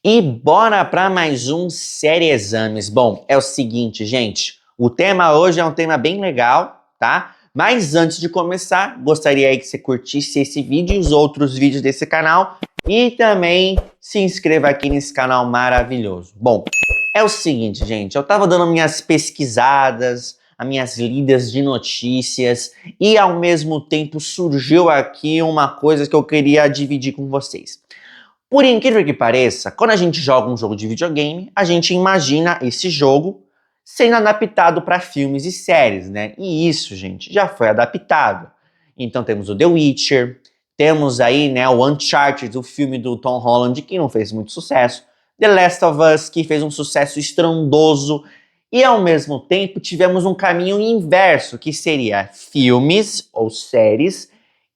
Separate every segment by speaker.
Speaker 1: E bora para mais um Série Exames. Bom, é o seguinte, gente. O tema hoje é um tema bem legal, tá? Mas antes de começar, gostaria aí que você curtisse esse vídeo e os outros vídeos desse canal. E também se inscreva aqui nesse canal maravilhoso. Bom, é o seguinte, gente. Eu tava dando minhas pesquisadas, as minhas lidas de notícias. E ao mesmo tempo surgiu aqui uma coisa que eu queria dividir com vocês. Por incrível que pareça, quando a gente joga um jogo de videogame, a gente imagina esse jogo sendo adaptado para filmes e séries, né? E isso, gente, já foi adaptado. Então temos o The Witcher, temos aí, né, o Uncharted, o filme do Tom Holland, que não fez muito sucesso, The Last of Us, que fez um sucesso estrondoso, e ao mesmo tempo tivemos um caminho inverso, que seria filmes ou séries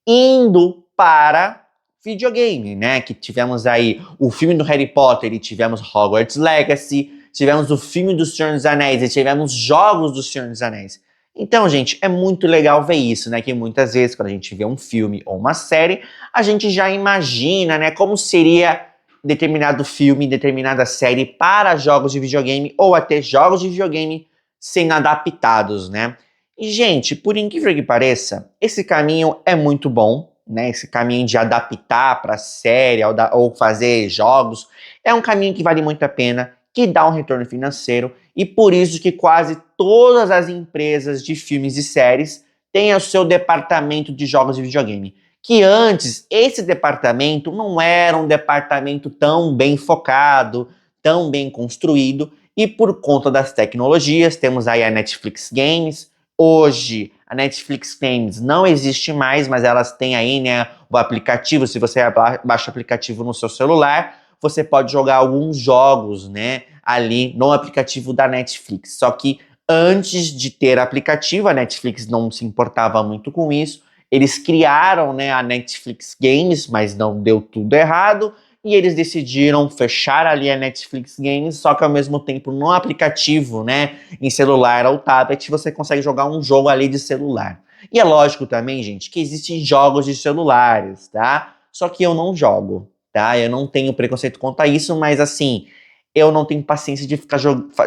Speaker 1: indo para videogame, né? Que tivemos aí o filme do Harry Potter e tivemos Hogwarts Legacy, tivemos o filme do Senhor dos Anéis e tivemos jogos do Senhor dos Anéis. Então, gente, é muito legal ver isso, né? Que muitas vezes, quando a gente vê um filme ou uma série, a gente já imagina, né? Como seria determinado filme, determinada série para jogos de videogame ou até jogos de videogame sendo adaptados, né? E, gente, por incrível que pareça, esse caminho é muito bom, né? Esse caminho de adaptar para série ou fazer jogos é um caminho que vale muito a pena, que dá um retorno financeiro e por isso que quase todas as empresas de filmes e séries têm o seu departamento de jogos de videogame. Que antes esse departamento não era um departamento tão bem focado, tão bem construído e por conta das tecnologias temos aí a Netflix Games. Hoje, a Netflix Games não existe mais, mas elas têm aí, né, o aplicativo. Se você baixa o aplicativo no seu celular, você pode jogar alguns jogos, né, ali no aplicativo da Netflix. Só que antes de ter aplicativo, a Netflix não se importava muito com isso. Eles criaram, né, a Netflix Games, mas não deu tudo errado. E eles decidiram fechar ali a Netflix Games, só que ao mesmo tempo no aplicativo, né, em celular ou tablet, você consegue jogar um jogo ali de celular. E é lógico também, gente, que existem jogos de celulares, tá? Só que eu não jogo, tá? Eu não tenho preconceito quanto a isso, mas assim, eu não tenho paciência de ficar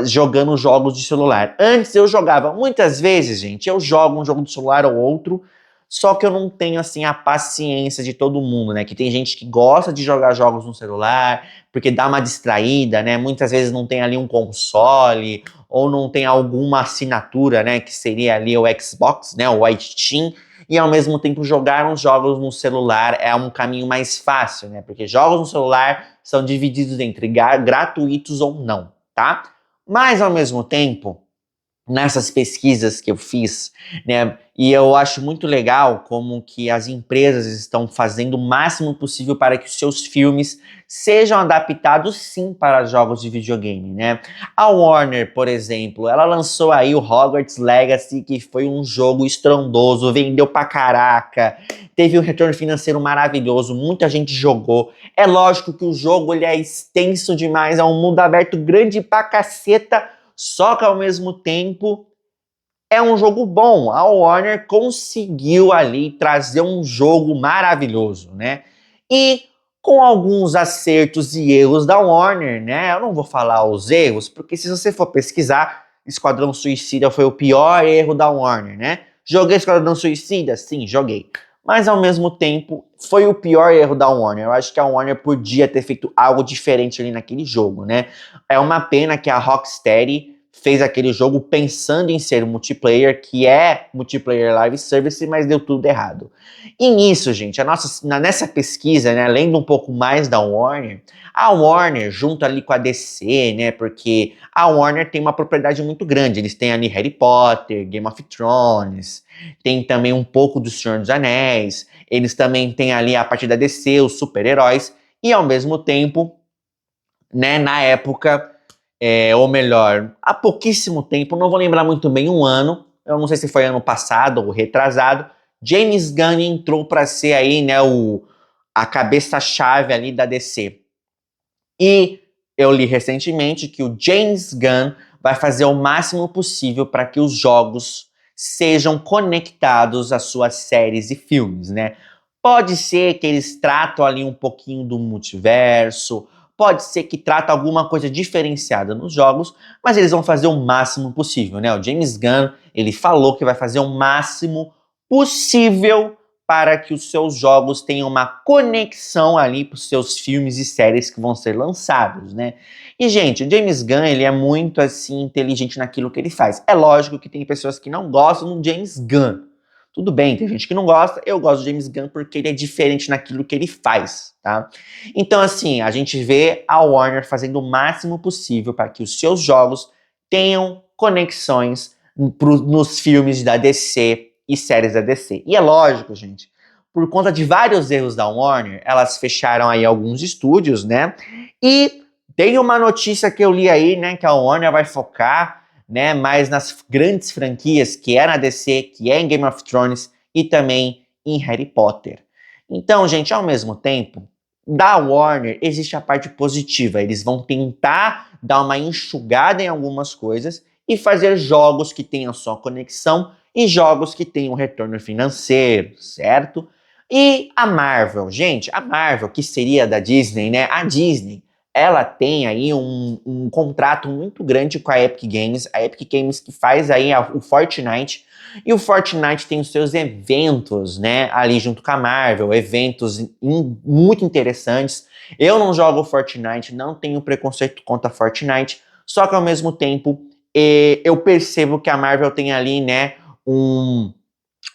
Speaker 1: jogando jogos de celular. Antes eu jogava, muitas vezes, gente, eu jogo um jogo de celular ou outro, só que eu não tenho, assim, a paciência de todo mundo, né? Que tem gente que gosta de jogar jogos no celular, porque dá uma distraída, né? Muitas vezes não tem ali um console, ou não tem alguma assinatura, né? Que seria ali o Xbox, né? O Steam. E ao mesmo tempo jogar uns jogos no celular é um caminho mais fácil, né? Porque jogos no celular são divididos entre gratuitos ou não, tá? Mas ao mesmo tempo, nessas pesquisas que eu fiz, né, e eu acho muito legal como que as empresas estão fazendo o máximo possível para que os seus filmes sejam adaptados sim para jogos de videogame, né? A Warner, por exemplo, ela lançou aí o Hogwarts Legacy, que foi um jogo estrondoso, vendeu pra caraca, teve um retorno financeiro maravilhoso, muita gente jogou. É lógico que o jogo ele é extenso demais, é um mundo aberto grande pra caceta, só que ao mesmo tempo é um jogo bom. A Warner conseguiu ali trazer um jogo maravilhoso, né? E com alguns acertos e erros da Warner, né? Eu não vou falar os erros, porque se você for pesquisar, Esquadrão Suicida foi o pior erro da Warner, né? Joguei Esquadrão Suicida? Sim, joguei. Mas ao mesmo tempo, foi o pior erro da Warner. Eu acho que a Warner podia ter feito algo diferente ali naquele jogo, né? É uma pena que a Rocksteady fez aquele jogo pensando em ser multiplayer, que é multiplayer live service, mas deu tudo errado. E nisso, gente, nessa pesquisa, né, lendo um pouco mais da Warner, a Warner, junto ali com a DC, né, porque a Warner tem uma propriedade muito grande, eles têm ali Harry Potter, Game of Thrones, tem também um pouco do Senhor dos Anéis, eles também têm ali a parte da DC, os super-heróis, e ao mesmo tempo, né, na época, ou melhor, há pouquíssimo tempo, não vou lembrar muito bem, um ano, eu não sei se foi ano passado ou retrasado, James Gunn entrou para ser aí, né, a cabeça-chave ali da DC. E eu li recentemente que o James Gunn vai fazer o máximo possível para que os jogos sejam conectados às suas séries e filmes, né? Pode ser que eles tratam ali um pouquinho do multiverso, pode ser que trata alguma coisa diferenciada nos jogos, mas eles vão fazer o máximo possível, né? O James Gunn, ele falou que vai fazer o máximo possível para que os seus jogos tenham uma conexão ali para os seus filmes e séries que vão ser lançados, né? E, gente, o James Gunn, ele é muito, assim, inteligente naquilo que ele faz. É lógico que tem pessoas que não gostam do James Gunn. Tudo bem, tem gente que não gosta, eu gosto do James Gunn porque ele é diferente naquilo que ele faz, tá? Então, assim, a gente vê a Warner fazendo o máximo possível para que os seus jogos tenham conexões nos filmes da DC e séries da DC. E é lógico, gente, por conta de vários erros da Warner, elas fecharam aí alguns estúdios, né? E tem uma notícia que eu li aí, né, que a Warner vai focar, né, mais nas grandes franquias, que é na DC, que é em Game of Thrones e também em Harry Potter. Então, gente, ao mesmo tempo, da Warner existe a parte positiva. Eles vão tentar dar uma enxugada em algumas coisas e fazer jogos que tenham sua conexão e jogos que tenham retorno financeiro, certo? E a Marvel, gente, a Marvel, que seria da Disney, né? A Disney, ela tem aí um contrato muito grande com a Epic Games que faz aí o Fortnite, e o Fortnite tem os seus eventos, né, ali junto com a Marvel, eventos muito interessantes. Eu não jogo Fortnite, não tenho preconceito contra Fortnite, só que ao mesmo tempo eu percebo que a Marvel tem ali, né,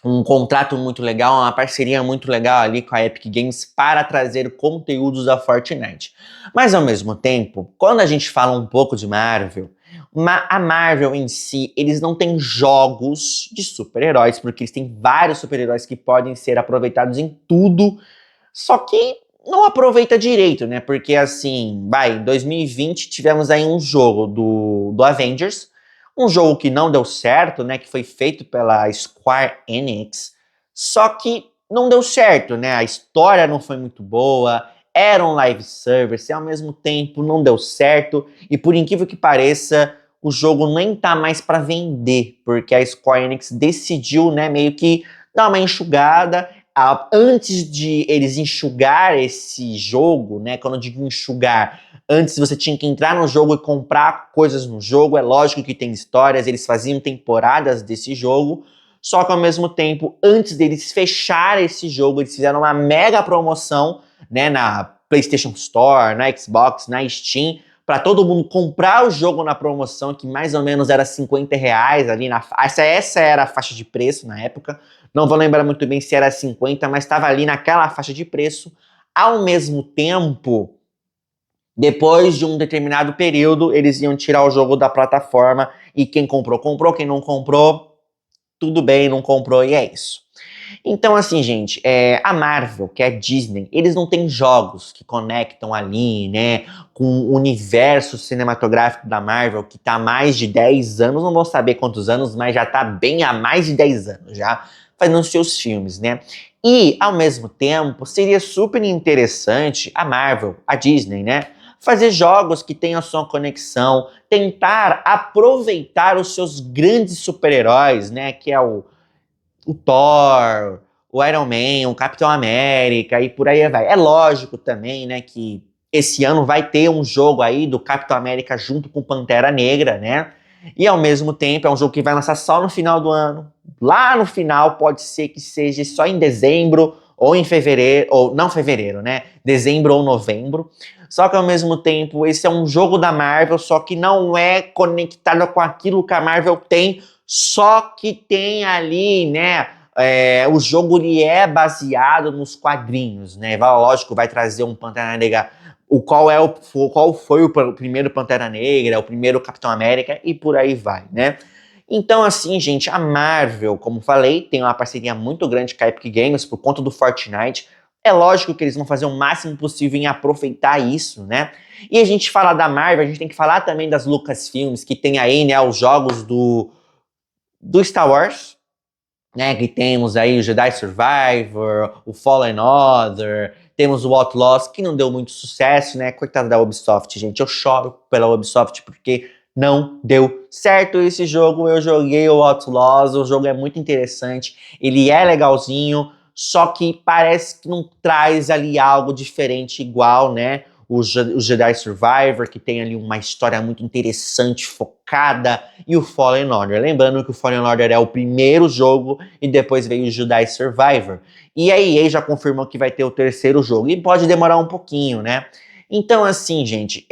Speaker 1: um contrato muito legal, uma parceria muito legal ali com a Epic Games para trazer conteúdos da Fortnite. Mas ao mesmo tempo, quando a gente fala um pouco de Marvel, a Marvel em si, eles não têm jogos de super-heróis, porque eles têm vários super-heróis que podem ser aproveitados em tudo, só que não aproveita direito, né? Porque assim, em 2020 tivemos aí um jogo do Avengers, um jogo que não deu certo, né, que foi feito pela Square Enix, só que não deu certo, né, a história não foi muito boa, era um live service, e ao mesmo tempo não deu certo, e por incrível que pareça, o jogo nem tá mais para vender, porque a Square Enix decidiu, né, meio que dar uma enxugada. Antes de eles enxugar esse jogo, né, quando eu digo enxugar, antes você tinha que entrar no jogo e comprar coisas no jogo, é lógico que tem histórias, eles faziam temporadas desse jogo, só que ao mesmo tempo, antes deles fechar esse jogo, eles fizeram uma mega promoção, né, na PlayStation Store, na Xbox, na Steam, para todo mundo comprar o jogo na promoção, que mais ou menos era R$50 ali essa era a faixa de preço na época. Não vou lembrar muito bem se era 50, mas estava ali naquela faixa de preço. Ao mesmo tempo, depois de um determinado período, eles iam tirar o jogo da plataforma e quem comprou, comprou, quem não comprou, tudo bem, não comprou e é isso. Então, assim, gente, a Marvel, que é a Disney, eles não têm jogos que conectam ali, né, com o universo cinematográfico da Marvel, que tá há mais de 10 anos, não vou saber quantos anos, mas já tá bem há mais de 10 anos já, fazendo seus filmes, né? E, ao mesmo tempo, seria super interessante a Marvel, a Disney, né, fazer jogos que tenham sua conexão, tentar aproveitar os seus grandes super-heróis, né, que é o Thor, o Iron Man, o Capitão América e por aí vai. É lógico também, né, que esse ano vai ter um jogo aí do Capitão América junto com Pantera Negra, né? E ao mesmo tempo é um jogo que vai lançar só no final do ano. Lá no final pode ser que seja só em dezembro ou em fevereiro, ou não fevereiro, né? Dezembro ou novembro. Só que ao mesmo tempo esse é um jogo da Marvel, só que não é conectado com aquilo que a Marvel tem, só que tem ali, né? O jogo ele é baseado nos quadrinhos, né? Lógico, vai trazer um Pantera Negra, qual foi o primeiro Pantera Negra, o primeiro Capitão América e por aí vai, né? Então, assim, gente, a Marvel, como falei, tem uma parceria muito grande com a Epic Games por conta do Fortnite. É lógico que eles vão fazer o máximo possível em aproveitar isso, né? E a gente fala da Marvel, a gente tem que falar também das Lucasfilms, que tem aí, né, os jogos do Star Wars, né, que temos aí o Jedi Survivor, o Fallen Order, temos o Outlaws, que não deu muito sucesso, né, coitado da Ubisoft, gente, eu choro pela Ubisoft porque não deu certo esse jogo. Eu joguei o Outlaws, o jogo é muito interessante, ele é legalzinho, só que parece que não traz ali algo diferente igual, né, o Jedi Survivor, que tem ali uma história muito interessante, focada, e o Fallen Order. Lembrando que o Fallen Order é o primeiro jogo e depois veio o Jedi Survivor. E a EA já confirmou que vai ter o terceiro jogo, e pode demorar um pouquinho, né? Então, assim, gente,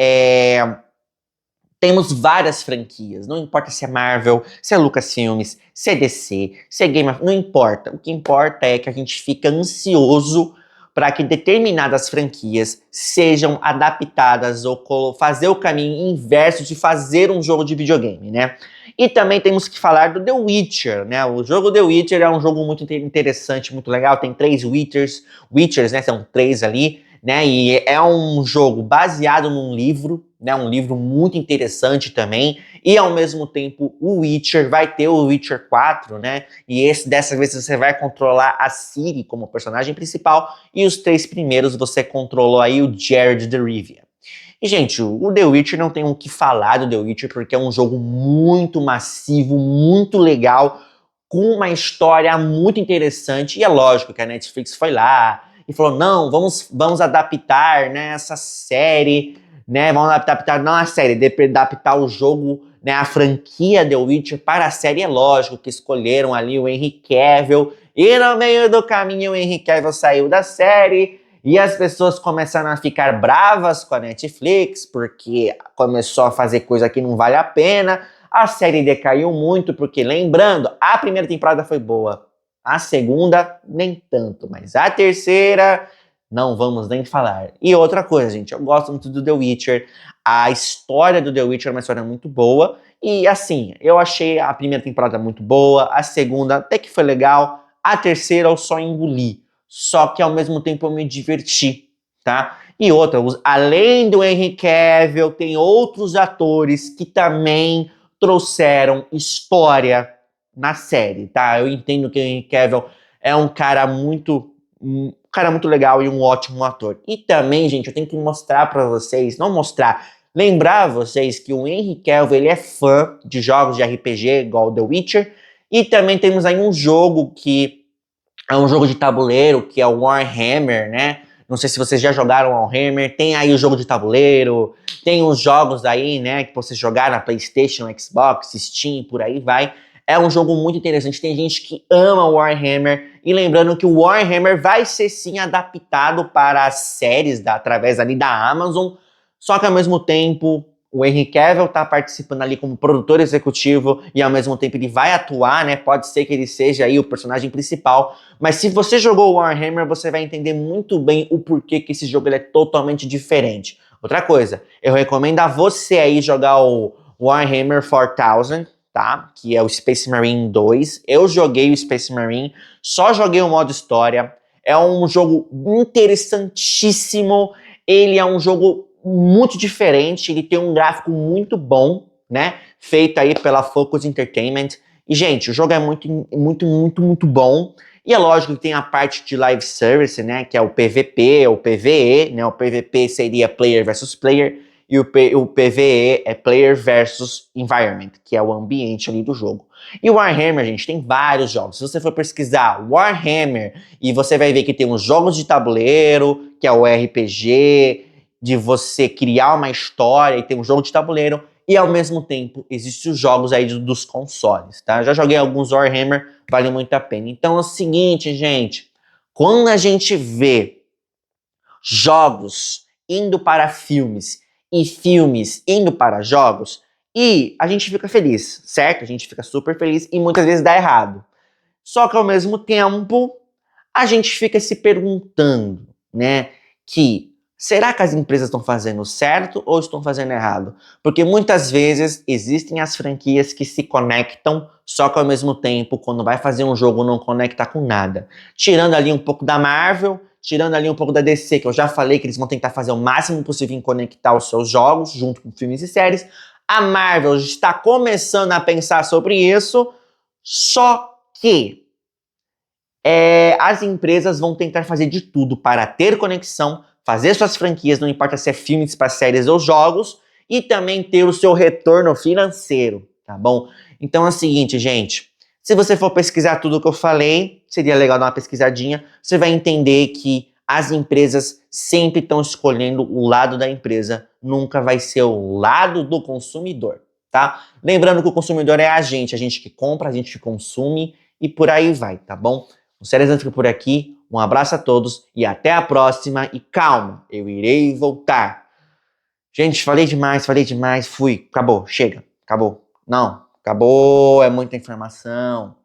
Speaker 1: temos várias franquias, não importa se é Marvel, se é Lucasfilmes, se é DC, se é Game of... Não importa. O que importa é que a gente fica ansioso para que determinadas franquias sejam adaptadas ou fazer o caminho inverso de fazer um jogo de videogame, né? E também temos que falar do The Witcher, né? O jogo The Witcher é um jogo muito interessante, muito legal. Tem 3 Witchers, né? São 3 ali, né? E é um jogo baseado num livro, né? Um livro muito interessante também. E ao mesmo tempo, o Witcher vai ter o Witcher 4, né? E dessa vez você vai controlar a Ciri como personagem principal. E os 3 primeiros você controlou aí o Geralt de Rivia. E, gente, o The Witcher não tem o que falar do The Witcher, porque é um jogo muito massivo, muito legal, com uma história muito interessante. E é lógico que a Netflix foi lá e falou, não, vamos adaptar, né, essa série, né, vamos adaptar, não a série, adaptar o jogo, né, a franquia The Witcher para a série. É lógico que escolheram ali o Henry Cavill, e no meio do caminho o Henry Cavill saiu da série, e as pessoas começaram a ficar bravas com a Netflix, porque começou a fazer coisa que não vale a pena. A série decaiu muito, porque, lembrando, a primeira temporada foi boa. A segunda, nem tanto. Mas a terceira, não vamos nem falar. E outra coisa, gente, eu gosto muito do The Witcher. A história do The Witcher é uma história muito boa. E, assim, eu achei a primeira temporada muito boa. A segunda até que foi legal. A terceira eu só engoli. Só que ao mesmo tempo eu me diverti, tá? E outra, além do Henry Cavill, tem outros atores que também trouxeram história na série, tá? Eu entendo que o Henry Cavill é um cara muito legal e um ótimo ator. E também, gente, eu tenho que mostrar pra vocês, não mostrar, lembrar vocês que o Henry Cavill, ele é fã de jogos de RPG, igual The Witcher, e também temos aí um jogo que é um jogo de tabuleiro, que é o Warhammer, né? Não sei se vocês já jogaram Warhammer. Tem aí o jogo de tabuleiro, tem os jogos aí, né, que vocês jogaram na PlayStation, Xbox, Steam, por aí vai. É um jogo muito interessante. Tem gente que ama o Warhammer. E lembrando que o Warhammer vai ser sim adaptado para as séries através ali da Amazon. Só que ao mesmo tempo, o Henry Cavill tá participando ali como produtor executivo e ao mesmo tempo ele vai atuar, né? Pode ser que ele seja aí o personagem principal. Mas se você jogou Warhammer, você vai entender muito bem o porquê que esse jogo ele é totalmente diferente. Outra coisa, eu recomendo a você aí jogar o Warhammer 4000, tá? Que é o Space Marine 2. Eu joguei o Space Marine, só joguei o modo história. É um jogo interessantíssimo. Ele é um jogo muito diferente, ele tem um gráfico muito bom, né? Feito aí pela Focus Entertainment. E, gente, o jogo é muito bom. E é lógico que tem a parte de live service, né? Que é o PVP, o PVE, né? O PVP seria player versus player. E o PVE é player versus environment, que é o ambiente ali do jogo. E o Warhammer, gente, tem vários jogos. Se você for pesquisar Warhammer, e você vai ver que tem os jogos de tabuleiro, que é o RPG, de você criar uma história e ter um jogo de tabuleiro, e ao mesmo tempo existem os jogos aí dos consoles, tá? Já joguei alguns Warhammer, vale muito a pena. Então é o seguinte, gente, quando a gente vê jogos indo para filmes e filmes indo para jogos, e a gente fica feliz, certo? A gente fica super feliz e muitas vezes dá errado. Só que ao mesmo tempo, a gente fica se perguntando, né, que será que as empresas estão fazendo certo ou estão fazendo errado? Porque muitas vezes existem as franquias que se conectam, só que ao mesmo tempo, quando vai fazer um jogo, não conecta com nada. Tirando ali um pouco da Marvel, tirando ali um pouco da DC, que eu já falei que eles vão tentar fazer o máximo possível em conectar os seus jogos, junto com filmes e séries. A Marvel está começando a pensar sobre isso, só que as empresas vão tentar fazer de tudo para ter conexão, fazer suas franquias, não importa se é filmes, para séries ou jogos, e também ter o seu retorno financeiro, tá bom? Então é o seguinte, gente, se você for pesquisar tudo o que eu falei, seria legal dar uma pesquisadinha, você vai entender que As empresas sempre estão escolhendo o lado da empresa, nunca vai ser o lado do consumidor, tá? Lembrando que o consumidor é a gente que compra, a gente que consome e por aí vai, tá bom? O Ceresam fica por aqui, um abraço a todos e até a próxima e calma, eu irei voltar. Gente, falei demais, fui, acabou, chega, acabou. Não, acabou, é muita informação.